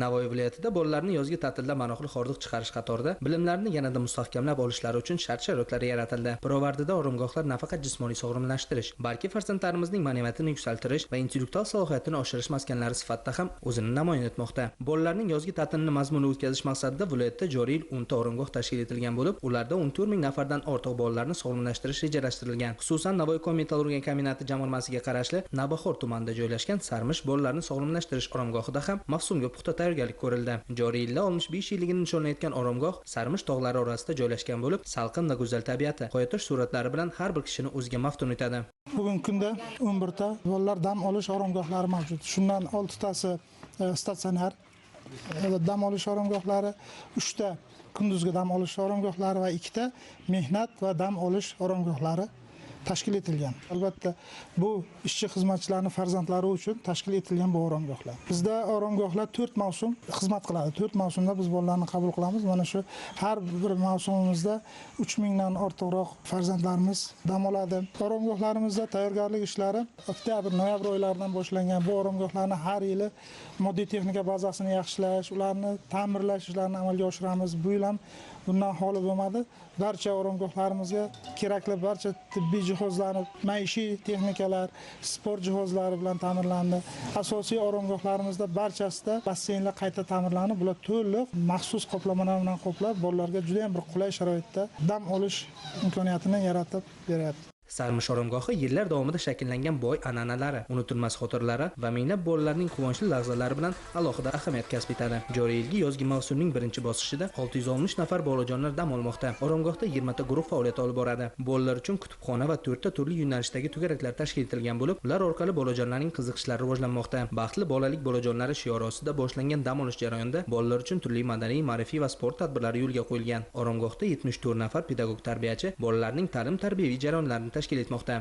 Navoiy viloyatida bolalarni yozgi ta'tilda maroqli hordiq chiqarish qatorida bilimlarini yanada mustahkamlab olishlari uchun shart-sharoitlar yaratildi. Pirovardida oromgohlar nafaqat jismoniy sog'lomlashtirish, balki farzandlarimizning ma'naviyatini yuksaltirish va intellektual salohiyatini oshirish maskanlari sifatida ham o'zini namoyon etmoqda. Bolalarning yozgi ta'tilini mazmunli o'tkazish maqsadida viloyatda joriy yil 10 ta oromgoh tashkil etilgan bo'lib, ularda 14 ming nafardan ortiq bolalarni sog'lomlashtirish rejalashtirilgan. Xususan, Navoiy kon-metallurgiya kombinati jamg'armasiga qarashli Navbahor tumanida joylashgan Sarmish bolalarni sog'lomlashtirish oromgohida ham mavsumga puxta tayyorgarlik ko'rildi. Joriy yilda 65 yilligini nishonlayotgan oromgoh Sarmish tog'lari orasida joylashgan bo'lib, salqin va go'zal tabiati, qoyatosh suratlari bilan har bir kishini o'ziga maftun etadi. Bugungi kunda 11 ta bolalar dam olish oromgohlari mavjud. Shundan 6 tasi statsionar dam olish oromgohlari, 3 ta kunduzgi dam olish oromgohlari va 2 ta mehnat va dam olish oromgohlari tashkil etilgan. Albatta, bu ishchi xizmatchilarning farzandlari uchun tashkil etilgan bu oromgohlar. Bizda oromgohlar 4 mavsum xizmat qiladi. 4 mavsumda biz bolalarni qabul qilamiz. Mana shu har bir mavsumimizda 3000 dan ortiqroq farzandlarimiz dam oladi. Oromgohlarimizda tayyorgarlik ishlari oktyabr, noyabr oylaridan boshlangan. Bu oromgohlarni har yili moddiy texnika bazasini yaxshilash, ularni ta'mirlash ishlarini amalga oshiramiz. Bu yil ham bundan xoli bo'lmadi. Barcha oromgohlarimizga kerakli barcha tibbiy jihozlar, maishiy texnikalar, sport jihozlari bilan ta'mirlandi. Asosiy oromgohlarimizda barchasida basseynlar qayta ta'mirlanib, bular to'liq maxsus qoplamalar bilan qoplab, bolalarga juda ham bir qulay sharoitda dam olish imkoniyatini yaratib beryapti. Sarmish oromgohi yillar davomida shakllangan boy an'analari, unutilmas xotiralari va minglab bolalarning quvonchli lahzalari bilan alohida ahamiyat kasb etadi. Joriy yilgi yozgi mavsumning birinchi bosqichida 660 nafar bolajonlar dam olmoqda. Oromgohda 20 ta guruh faoliyat olib boradi. Bolalar uchun kutubxona va 4 ta turli yo'nalishdagi to'garaklar tashkil etilgan bo'lib, ular orqali bolajonlarning qiziqishlari rivojlanmoqda. Baxtli bolalik bolajonlari shiori ostida boshlangan dam olish jarayonida bolalar uchun turli madaniy, ma'rifiy va sport tadbirlari yo'lga qo'yilgan. Oromgohda 74 nafar pedagog tarbiyachi bolalarning ta'lim-tarbiyaviy jarayonlarini tashkil etmoqda.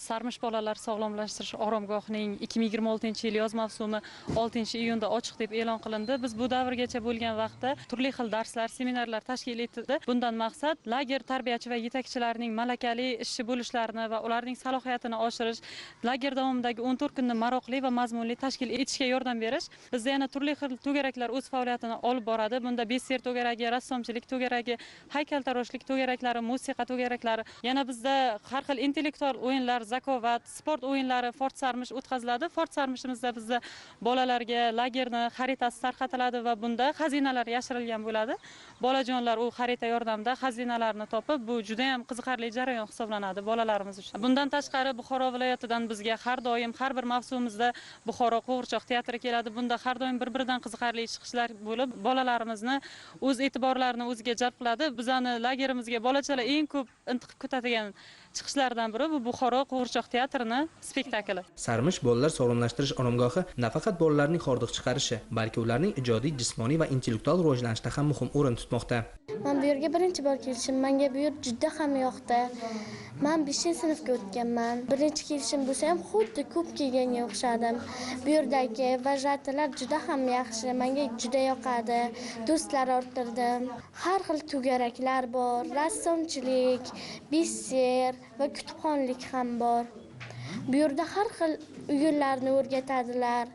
Sarmish bolalar sog'lomlashtirish oromgohining 2026-yil yoz mavsumi 6-iyunda ochiq deb e'lon qilindi. Biz bu davrgacha bo'lgan vaqtda turli xil darslar, seminarlar tashkil etildi. Bundan maqsad lager tarbiyachi va yetakchilarining malakali ishchi bo'lishlarini va ularning salohiyatini oshirish, lager davomidagi 14 kunni maroqli va mazmunli tashkil etishga yordam berish. Bizda yana turli xil to'garaklar o'z faoliyatini olib boradi. Bunda besser to'garagi, rassomchilik to'garagi, haykaltaroshlik to'garaklari, musiqa to'garaklari, yana bizda har xil intellektual o'yinlar, zakovat, sport o'yinlari Fort Sarmish o'tkaziladi. Fort Sarmishimizda bizda bolalarga lagerni xaritasi tarqatiladi va bunda xazinalar yashirilgan bo'ladi. Bolajonlar u xarita yordamida xazinalarni topib, bu juda ham qiziqarli jarayon hisoblanadi bolalarimiz uchun. Bundan tashqari Buxoro viloyatidan bizga har doim har bir mavsumimizda Buxoro qo'g'irchoq teatri keladi. Bunda har doim bir-biridan qiziqarli chiqishlar bo'lib, bolalarimizni o'z e'tiborlarini o'ziga jalb qiladi. Bizani lagerimizga bolachalar eng ko'p intiqib kutadigan chiqishlardan biri bu Buxoro qo'g'irchoq teatrini spektakli. Sarmish bolalar sog'lomlashtirish oromgohi nafaqat bolalarning hordiq chiqarishi, balki ularning ijodiy, jismoniy va intellektual rivojlanishida ham muhim o'rin tutmoqda. Men bu yerga birinchi bor kelishim, menga bu yer juda ham yoqdi. Men 5-sinfga o'tganman. Birinchi kelishim bo'lsa ham xuddi ko'p kelganga o'xshadim. Bu yerdagi vaziyatlar juda ham yaxshi, menga juda yoqadi. Do'stlar orttirdim. Har xil to'garaklar bor, rassomchilik, besser va kutubxonlik ham bor. Bu yerda har xil o'yinlarni o'rgatadilar.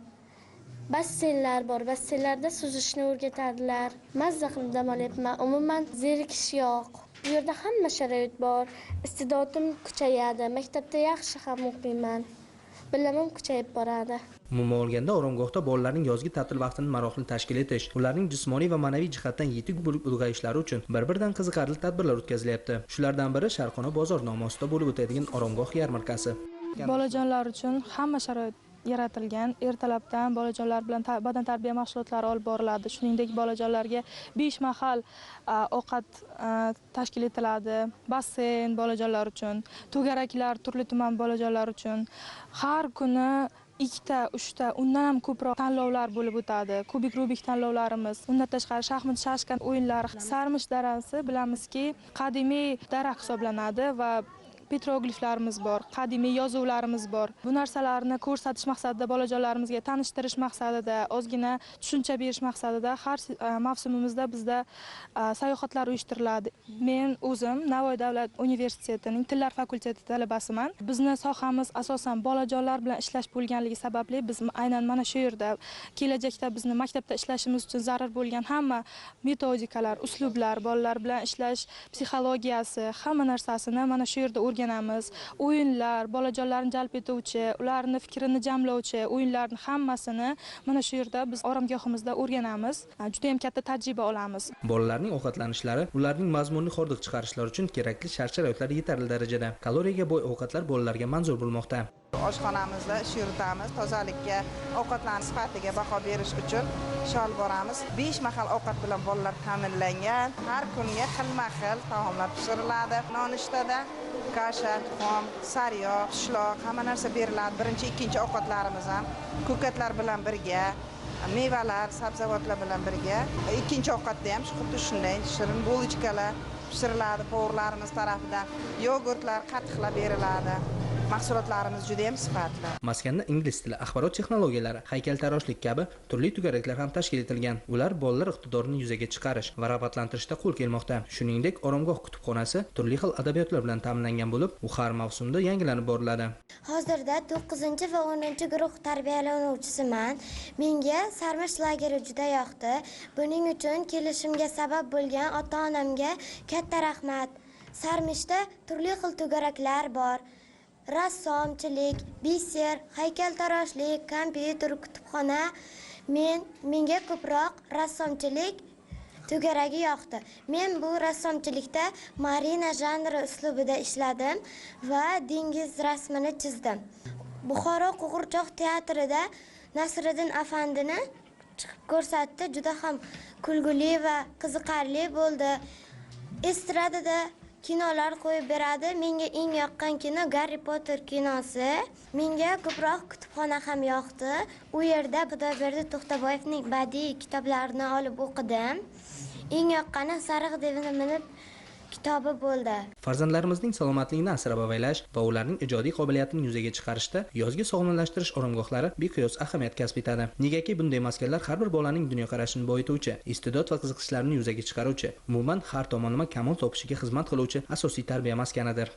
Basseynlar bor, basseynlarda suzishni o'rgatadilar. Mazza qilib dam olyapman. Umuman zerikish yo'q. Bu yerda hamma sharoit bor. Iste'dodim kuchayadi. Maktabda yaxshi ham o'qiyman. Bilimim kuchayib boradi. Umuman olganda oromgohda bolalarning yozgi ta'til vaqtini maroqli tashkil etish, ularning jismoniy va ma'naviy jihatdan yetuk bo'lib ulg'ayishlari uchun bir-biridan qiziqarli tadbirlar o'tkazilyapti. Shulardan biri Sharqona bozor nomi ostida bo'lib o'tadigan oromgoh yarmarkasi. Bolajonlar uchun hamma sharoit yaratilgan. Ertalabdan bolajonlar bilan badan tarbiya mashg'ulotlari olib boriladi. Shuningdek, bolajonlarga 5 mahal ovqat tashkil etiladi. Basseyn bolajonlar uchun, to'garaklar turli-tuman bolajonlar uchun har kuni 2 ta, 3 ta, undan ham ko'proq tanlovlar bo'lib o'tadi. Kubik Rubik tanlovlarimiz, undan tashqari shaxmat shashkan o'yinlari. Sarmish darasi bilamizki, qadimiy dara hisoblanadi va petrogliflarimiz bor, qadimiy yozuvlarimiz bor. Bu narsalarni ko'rsatish maqsadida bolajonlarimizga tanishtirish maqsadida, ozgina tushuncha berish maqsadida har mavsumimizda bizda sayohatlar uyushtiriladi. Men o'zim Navoiy davlat universitetining tillar fakulteti talabasiman. Bizni sohamiz asosan bolajonlar bilan ishlash bo'lganligi sababli biz aynan mana shu yerda kelajakda bizni maktabda ishlashimiz uchun zarur bo'lgan hamma metodikalar, uslublar, bolalar bilan ishlash psixologiyasi, hamma narsasini mana shu yerda o'rganamiz. O'yinlar, bolajonlarni jalb etuvchi, ularni fikrini jamlovchi o'yinlarning hammasini mana shu yerda biz oromgohimizda o'rganamiz. Juda ham katta tajriba olamiz. Bolalarning ovqatlanishlari ularning mazmunli hordiq chiqarishlari uchun kerakli shart-sharoitlar yetarli darajada. Kaloriyaga boy ovqatlar bolalarga manzur bo'lmoqda. Oshxonamizda ish yuritamiz, tozalikka, ovqatlanish sifatiga baho berish uchun ish olib boramiz. 5 mahal ovqat bilan bolalar ta'minlangan. Har kunga xilma-xil taomlar pishiriladi. Nonushtada kasha, tuxum, sariyog', pishloq, hamma narsa beriladi. Birinchi, ikkinchi ovqatlarimiz ham ko'katlar bilan birga, mevalar, sabzavotlar bilan birga. Ikkinchi ovqatda ham xuddi shunday shirin bulochkalar pishiriladi povurlarimiz tarafidan. Yogurtlar qattiqlab beriladi. Mahsulotlarimiz juda ham sifatli. Maskanda ingliz tili, axborot texnologiyalari, haykaltaroshlik kabi turli to'garaklar ham tashkil etilgan. Ular bolalar iqtidorini yuzaga chiqarish va rag'batlantirishda qo'l kelmoqda. Shuningdek, oromgoh kutubxonasi turli xil adabiyotlar bilan ta'minlangan bo'lib, u har mavsumda yangilanib boriladi. Hozirda 9 va 10 guruh tarbiyalanuvchisiman. Menga sarmish lageri juda yoqdi. Buning uchun kelishimga sabab bo'lgan ota-onamga katta rahmat. Sarmishda turli xil to'garaklar bor. Rassomchilik, biser, haykaltaroshlik, kompyuter, kutubxona. Menga ko'proq rassomchilik to'garagi yoqdi. Men bu rassomchilikda marina janri uslubida ishladim va dengiz rasmini chizdim. Buxoro qo'g'irchoq teatrida Nasriddin Afandini chiqib ko'rsatdi. Juda ham kulguli va qiziqarli bo'ldi. Estradada kinolar qo'yib beradi. Menga eng yoqqan kino Harry Potter kinosi. Menga ko'proq kutubxona ham yoqdi. U yerda Xudoyberdi To'xtaboyevning badiiy kitoblarini olib o'qidim. Eng yoqqani Sariq devini minib kitobi bo'ldi. Farzandlarimizning salomatligini asrab-avaylash va ularning ijodiy qobiliyatini yuzaga chiqarishda yozgi sog'lomlashtirish oromgohlari beqiyos ahamiyat kasb etadi. Negaki bunday maskanlar har bir bolaning dunyoqarashini boyituvchi, iste'dod va qiziqishlarini yuzaga chiqaruvchi, umuman har tomonlama kamol topishiga xizmat qiluvchi asosiy tarbiya maskanidir.